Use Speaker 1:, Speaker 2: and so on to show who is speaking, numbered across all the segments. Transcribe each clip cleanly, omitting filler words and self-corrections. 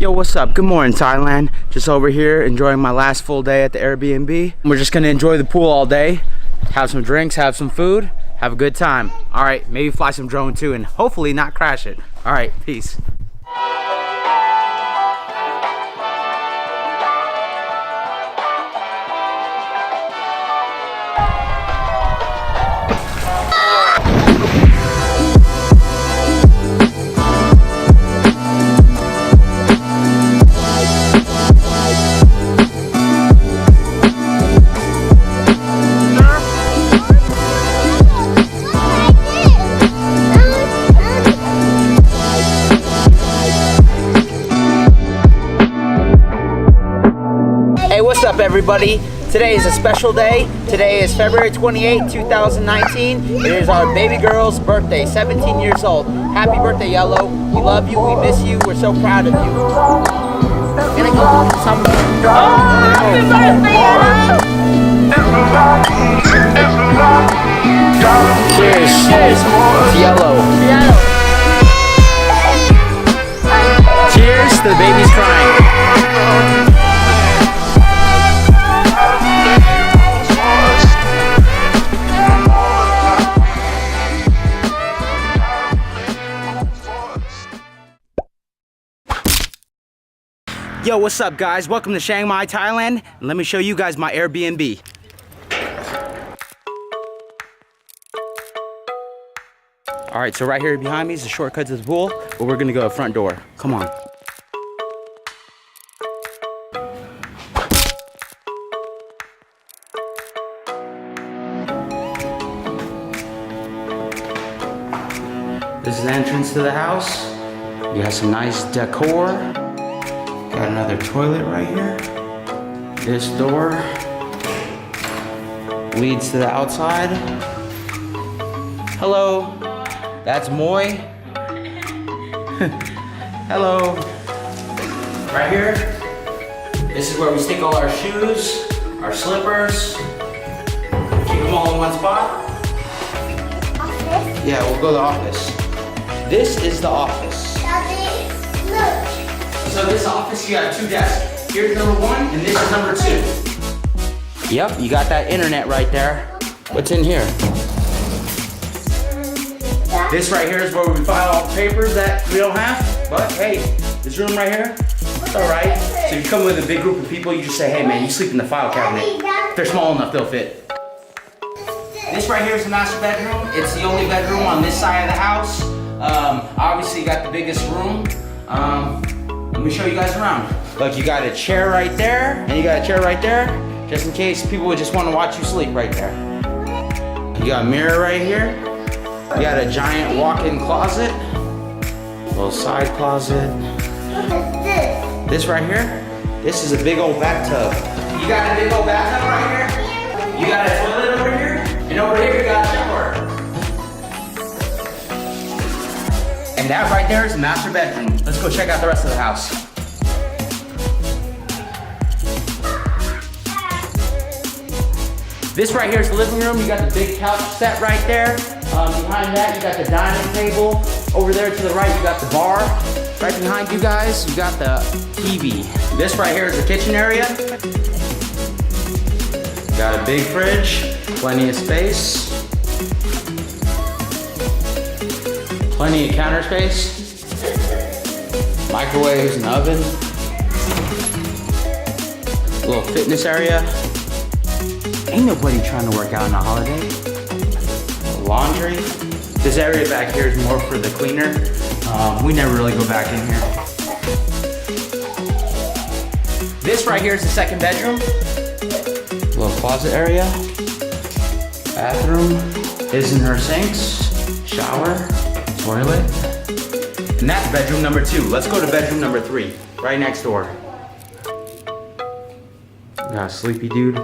Speaker 1: Yo, what's up? Good morning, Thailand. Just over here enjoying my last full day at the Airbnb. We're just gonna enjoy the pool all day, have some drinks, have some food, have a good time. All right, maybe fly some drone too and hopefully not crash it. All right, peace. What's up, everybody? Today is a special day. Today is February 28, 2019. It is our baby girl's birthday, 17 years old. Happy birthday, Yellow. We love you, we miss you, we're so proud of you. Gonna go do something. Happy birthday, Yellow! Cheers, cheers. It's Yellow. Cheers, the baby's crying. Yo, what's up, guys? Welcome to Chiang Mai, Thailand, and let me show you guys my Airbnb. All right, so right here behind me is the shortcut to the pool, but we're gonna go front door. Come on. This is the entrance to the house. You got some nice decor. Got another toilet right here. This door leads to the outside. Hello, that's Moy. Hello. Right here, this is where we stick all our shoes, our slippers. Keep them all in one spot.
Speaker 2: Office?
Speaker 1: Yeah, we'll go to the office. This is the office.
Speaker 2: Daddy, look.
Speaker 1: So this office, you got two desks. Here's number one, and this is number two. Yep, you got that internet right there. What's in here? This right here is where we file all the papers that we don't have. But hey, this room right here, it's all right. So if you come with a big group of people, you just say, hey man, you sleep in the file cabinet. If they're small enough, they'll fit. This right here is the master bedroom. It's the only bedroom on this side of the house. Obviously you got the biggest room. Let me show you guys around. Look, you got a chair right there, and you got a chair right there, just in case people would just want to watch you sleep right there. You got a mirror right here. You got a giant walk-in closet. Little side closet.
Speaker 2: What is this?
Speaker 1: This right here, this is a big old bathtub. You got a big old bathtub right here. You got a toilet over here, and over here you got a shower. And that right there is the master bedroom. Let's go check out the rest of the house. This right here is the living room. You got the big couch set right there. Behind that, you got the dining table. Over there to the right, you got the bar. Right behind you guys, you got the TV. This right here is the kitchen area. Got a big fridge, plenty of space. Plenty of counter space, microwaves and oven, a little fitness area. Ain't nobody trying to work out on a holiday. Laundry. This area back here is more for the cleaner. We never really go back in here. This right here is the second bedroom. Little closet area. Bathroom. His and her sinks. Shower. Toilet. And that's bedroom number two. Let's go to bedroom number three, right next door. Got a sleepy dude.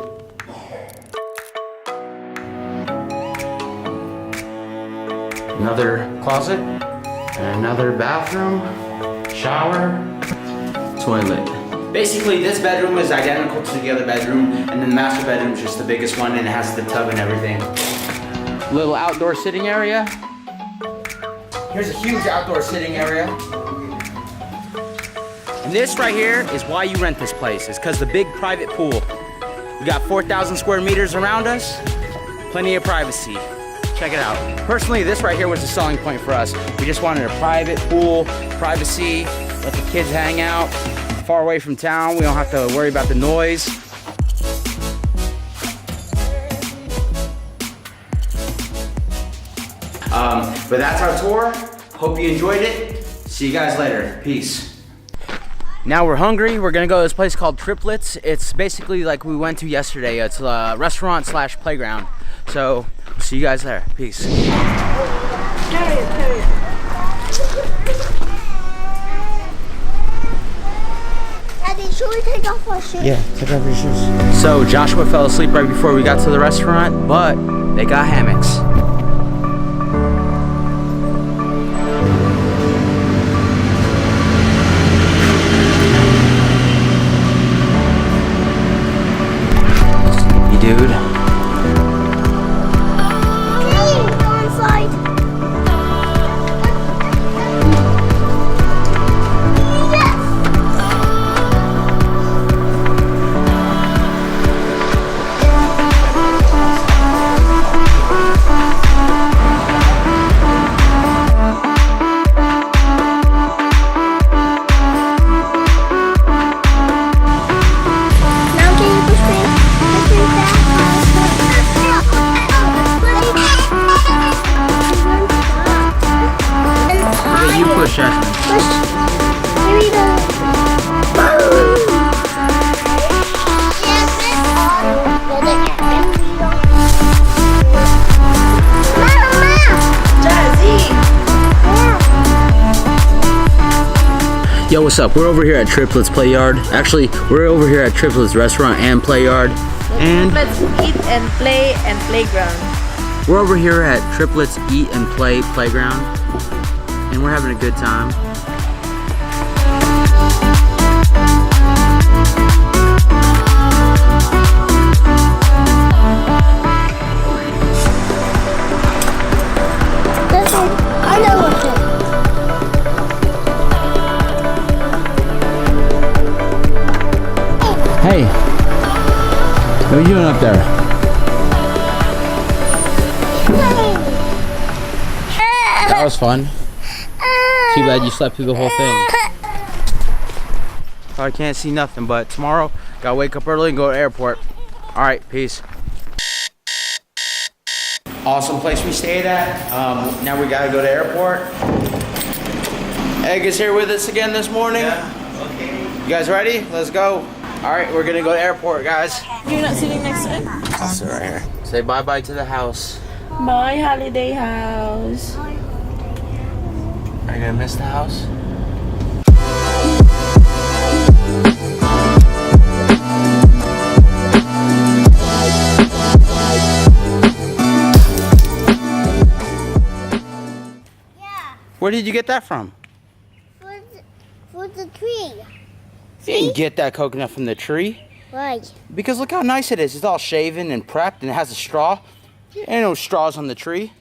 Speaker 1: Another closet, and another bathroom, shower, toilet. Basically, this bedroom is identical to the other bedroom, and then the master bedroom is just the biggest one, and it has the tub and everything. Little outdoor sitting area. Here's a huge outdoor sitting area. And this right here is why you rent this place. It's because the big private pool. We got 4,000 square meters around us. Plenty of privacy. Check it out. Personally, this right here was the selling point for us. We just wanted a private pool, privacy, let the kids hang out, far away from town. We don't have to worry about the noise. But that's our tour. Hope you enjoyed it. See you guys later. Peace. Now we're hungry. We're gonna go to this place called Triplets. It's basically like we went to yesterday. It's a restaurant slash playground. So, see you guys there. Peace.
Speaker 2: Daddy, should we take off our shoes?
Speaker 1: Yeah, take off your shoes. So Joshua fell asleep right before we got to the restaurant, but they got hammocks. Dude.
Speaker 2: Okay, go inside. Yes. Now can you push me?
Speaker 1: You push, Jasmine.
Speaker 2: Here we go.
Speaker 1: Yo, what's up? We're over here at Triplets Play Yard. Actually, we're over here at Triplets Restaurant and Play Yard. And
Speaker 3: Triplets Eat and Play and Playground.
Speaker 1: we're over here at Triplets Eat and Play Playground. And we're having a good time.
Speaker 2: I know what's it.
Speaker 1: Hey, what are you doing up there? That was fun. Too bad you slept through the whole thing. I can't see nothing, but tomorrow, gotta wake up early and go to the airport. All right, peace. Awesome place we stayed at. Now we gotta go to the airport. Egg is here with us again this morning.
Speaker 4: Yeah, okay.
Speaker 1: You guys ready? Let's go. All right, we're gonna go to the airport, guys.
Speaker 3: You're not sitting next to it?
Speaker 1: I'll sit right here. Say bye-bye to the house.
Speaker 3: My holiday house.
Speaker 1: Are you gonna miss the house?
Speaker 2: Yeah,
Speaker 1: Where did you get that from?
Speaker 2: for the tree.
Speaker 1: You didn't get that coconut from the tree.
Speaker 2: Why?
Speaker 1: Because look how nice it is. It's all shaven and prepped and it has a straw. Ain't no straws on the tree.